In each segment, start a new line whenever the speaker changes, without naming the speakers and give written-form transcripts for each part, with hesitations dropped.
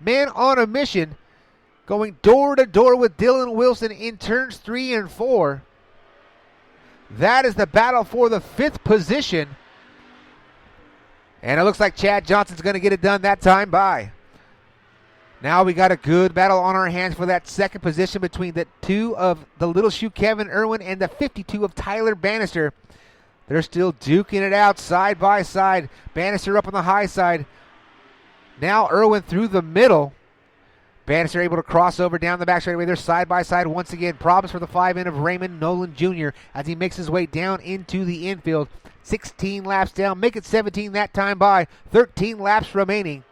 man on a mission, going door to door with Dylan Wilson in turns 3 and 4. That is the battle for the 5th position. And it looks like Chad Johnson's going to get it done that time by. Now we got a good battle on our hands for that 2nd position between the 2 of the Little Shoe Kevin Irwin and the 52 of Tyler Bannister. They're still duking it out side by side. Bannister up on the high side. Now Irwin through the middle. Bannister able to cross over down the back straightaway. They're side by side once again. Problems for the 5 end of Raymond Nolan Jr. as he makes his way down into the infield. 16 laps down. Make it 17 that time by. 13 laps remaining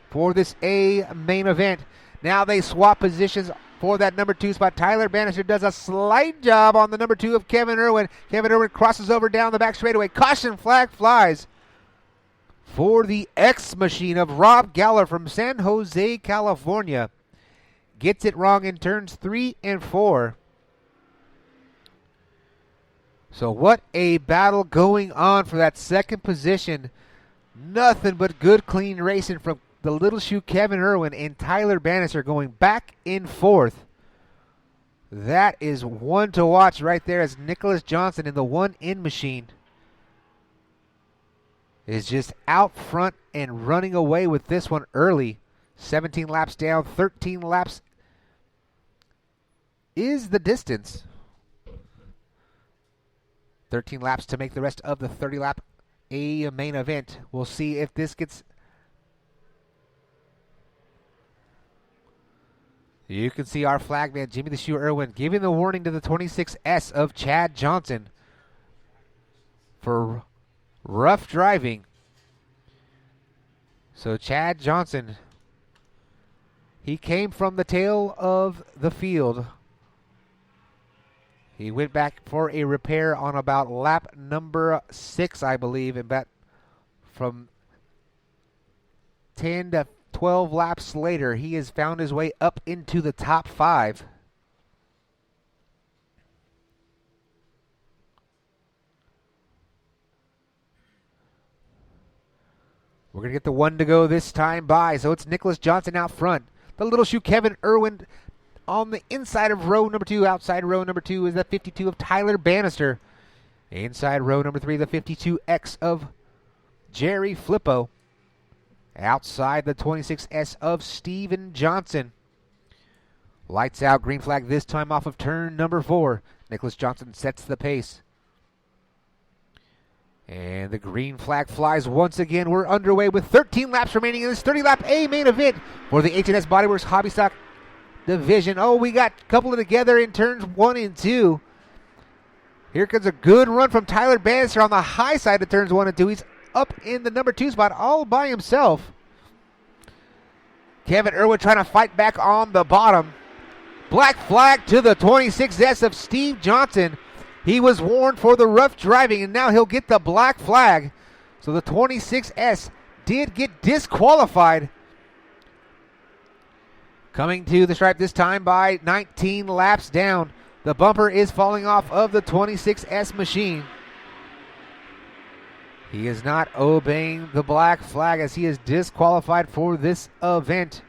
for this A main event. Now they swap positions for that number 2 spot. Tyler Bannister does a slight job on the number 2 of Kevin Irwin. Kevin Irwin crosses over down the back straightaway. Caution flag flies for the X machine of Rob Galler from San Jose, California. Gets it wrong in turns 3 and 4. So what a battle going on for that 2nd position. Nothing but good, clean racing from the Little Shoe Kevin Irwin and Tyler Bannister going back and forth. That is one to watch right there as Nicholas Johnson in the 1-in machine is just out front and running away with this one early. 17 laps down, 13 laps is the distance. 13 laps to make the rest of the 30-lap A main event. We'll see if this gets... You can see our flagman, Jimmy the Shoe Irwin, giving the warning to the 26S of Chad Johnson for rough driving. So Chad Johnson, he came from the tail of the field. He went back for a repair on about lap number 6, I believe, and bet from 10 to 12 laps later, he has found his way up into the top 5. We're going to get the 1 to go this time by, so it's Nicholas Johnson out front. The Little Shoe Kevin Irwin on the inside of row number 2. Outside row number 2 is the 52 of Tyler Bannister. Inside row number 3, the 52X of Jerry Flippo. Outside the 26S of Steven Johnson. Lights out, green flag this time off of turn number 4. Nicholas Johnson sets the pace. And the green flag flies once again. We're underway with 13 laps remaining in this 30-lap A main event for the H&S Bodyworks Hobby Stock Division. Oh, we got a couple of together in turns 1 and 2. Here comes a good run from Tyler Bannister on the high side of turns 1 and 2. He's up in the number 2 spot all by himself. Kevin Irwin trying to fight back on the bottom. Black flag to the 26S of Steve Johnson. He was warned for the rough driving, and now he'll get the black flag. So the 26S did get disqualified. Coming to the stripe this time by 19 laps down. The bumper is falling off of the 26S machine. He is not obeying the black flag as he is disqualified for this event.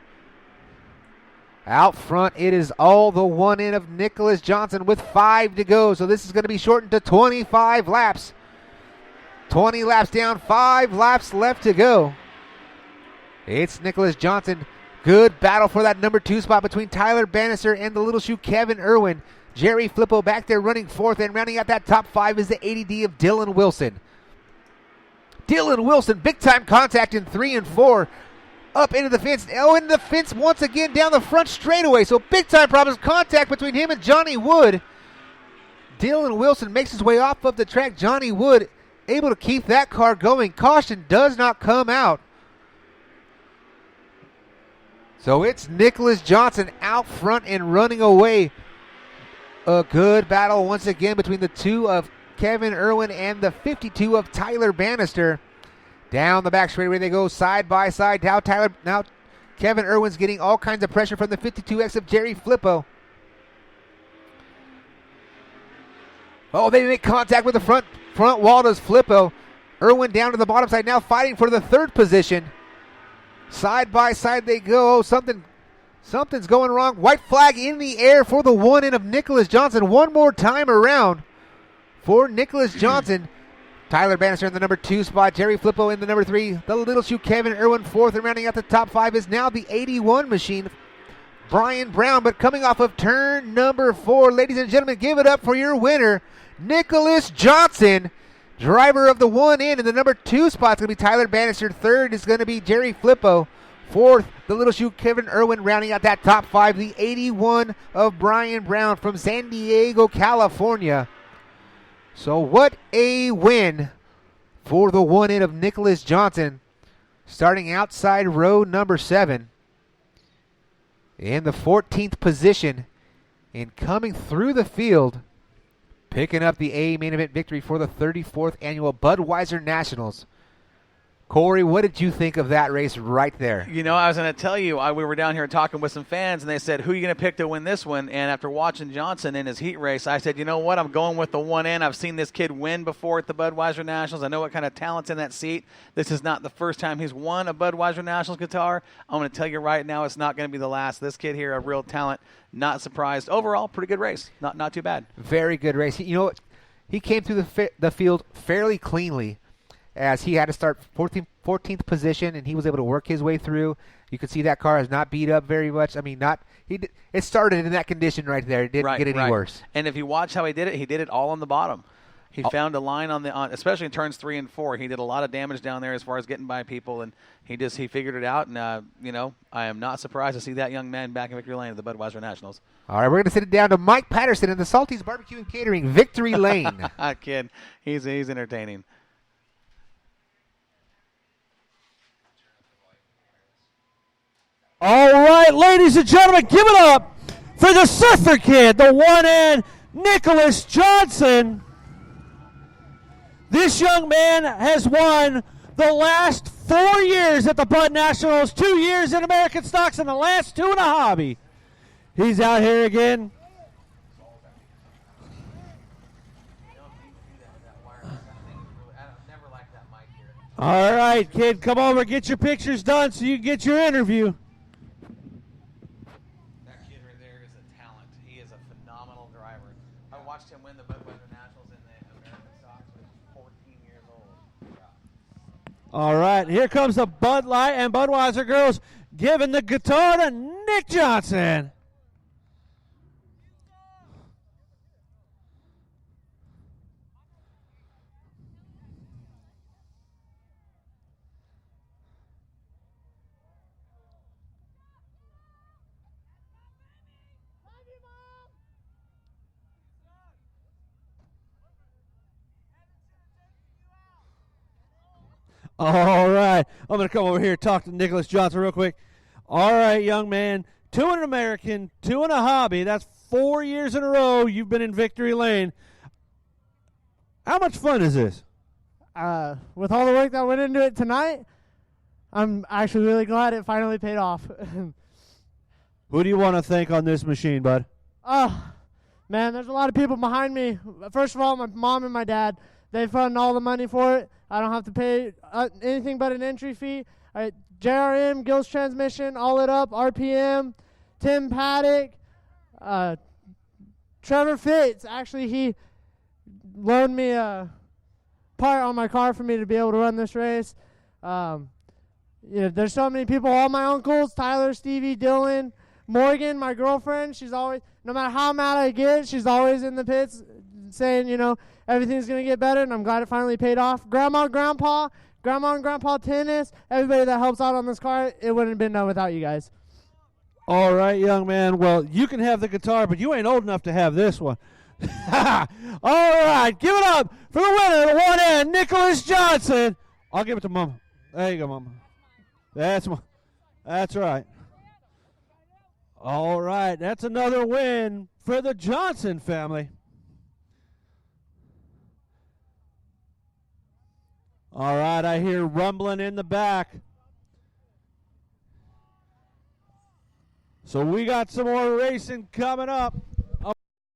Out front, it is all the 1 in of Nicholas Johnson with 5 to go. So this is going to be shortened to 25 laps. 20 laps down, 5 laps left to go. It's Nicholas Johnson. Good battle for that number 2 spot between Tyler Bannister and the Little Shoe Kevin Irwin. Jerry Flippo back there running 4th, and rounding out that top 5 is the 80D of Dylan Wilson. Dylan Wilson, big time contact in 3 and 4. Up into the fence. Oh, into the fence once again down the front straightaway. So big time problems. Contact between him and Johnny Wood. Dylan Wilson makes his way off of the track. Johnny Wood able to keep that car going. Caution does not come out. So it's Nicholas Johnson out front and running away. A good battle once again between the 2 of Kevin Irwin and the 52 of Tyler Bannister. Down the back straightaway they go side by side. Now Kevin Irwin's getting all kinds of pressure from the 52X of Jerry Flippo. Oh, they make contact with the front wall does Flippo. Irwin down to the bottom side now fighting for the 3rd position. Side by side they go. Something's going wrong. White flag in the air for the one in of Nicholas Johnson. One more time around for Nicholas Johnson. Tyler Bannister in the number 2 spot. Jerry Flippo in the number 3. The Little Shoe Kevin Irwin 4th. And rounding out the top 5 is now the 81 machine, Brian Brown. But coming off of turn number 4, ladies and gentlemen, give it up for your winner, Nicholas Johnson. Driver of the one in the number 2 spot is going to be Tyler Bannister. 3rd is going to be Jerry Flippo. 4th, the Little Shoe Kevin Irwin, rounding out that top 5. The 81 of Brian Brown from San Diego, California. So what a win for the one in of Nicholas Johnson. Starting outside row number 7. In the 14th position. And coming through the field, picking up the A main event victory for the 34th annual Budweiser Nationals. Corey, what did you think of that race right there?
You know, I was going to tell you, we were down here talking with some fans, and they said, who are you going to pick to win this one? And after watching Johnson in his heat race, I said, you know what, I'm going with the one in. I've seen this kid win before at the Budweiser Nationals. I know what kind of talent's in that seat. This is not the first time he's won a Budweiser Nationals guitar. I'm going to tell you right now, it's not going to be the last. This kid here, a real talent. Not surprised. Overall, pretty good race. Not too bad.
Very good race. You know what? He came through the field fairly cleanly, as he had to start 14th position, and he was able to work his way through. You can see that car has not beat up very much. I mean, it started in that condition right there. It didn't get any worse.
And if you watch how he did it all on the bottom. He found a line on especially in turns 3 and 4. He did a lot of damage down there as far as getting by people, and he figured it out. And you know, I am not surprised to see that young man back in victory lane at the Budweiser Nationals.
All right, we're going to send it down to Mike Patterson in the Salty's Barbecue and Catering victory lane.
Kid, he's entertaining.
All right, ladies and gentlemen, give it up for the Surfer Kid, the one in Nicholas Johnson. This young man has won the last 4 years at the Bud Nationals, 2 years in American Stocks, and the last 2 in a hobby. He's out here again. All right, kid, come over, get your pictures done so you can get your interview.
Watched him win the Budweiser Nationals in the American Stocks when he was 14 years old.
All right, here comes the Bud Light and Budweiser girls giving the guitar to Nick Johnson. All right. I'm going to come over here and talk to Nicholas Johnson real quick. All right, young man. 2 in an American, 2 in a hobby. That's 4 years in a row you've been in victory lane. How much fun is this?
With all the work that went into it tonight, I'm actually really glad it finally paid off.
Who do you want to thank on this machine, bud?
Oh, man, there's a lot of people behind me. First of all, my mom and my dad. They fund all the money for it. I don't have to pay anything but an entry fee. JRM, Gills Transmission, All It Up, RPM, Tim Paddock, Trevor Fitz. Actually, he loaned me a part on my car for me to be able to run this race. There's so many people. All my uncles, Tyler, Stevie, Dylan, Morgan, my girlfriend. She's always, no matter how mad I get, she's always in the pits saying, everything's going to get better, and I'm glad it finally paid off. Grandma and Grandpa Tennis, everybody that helps out on this car, it wouldn't have been done without you guys.
All right, young man. Well, you can have the guitar, but you ain't old enough to have this one. All right, give it up for the winner, the one in, Nicholas Johnson. I'll give it to Mama. There you go, Mama. That's right. All right, that's another win for the Johnson family. All right, I hear rumbling in the back. So we got some more racing coming up.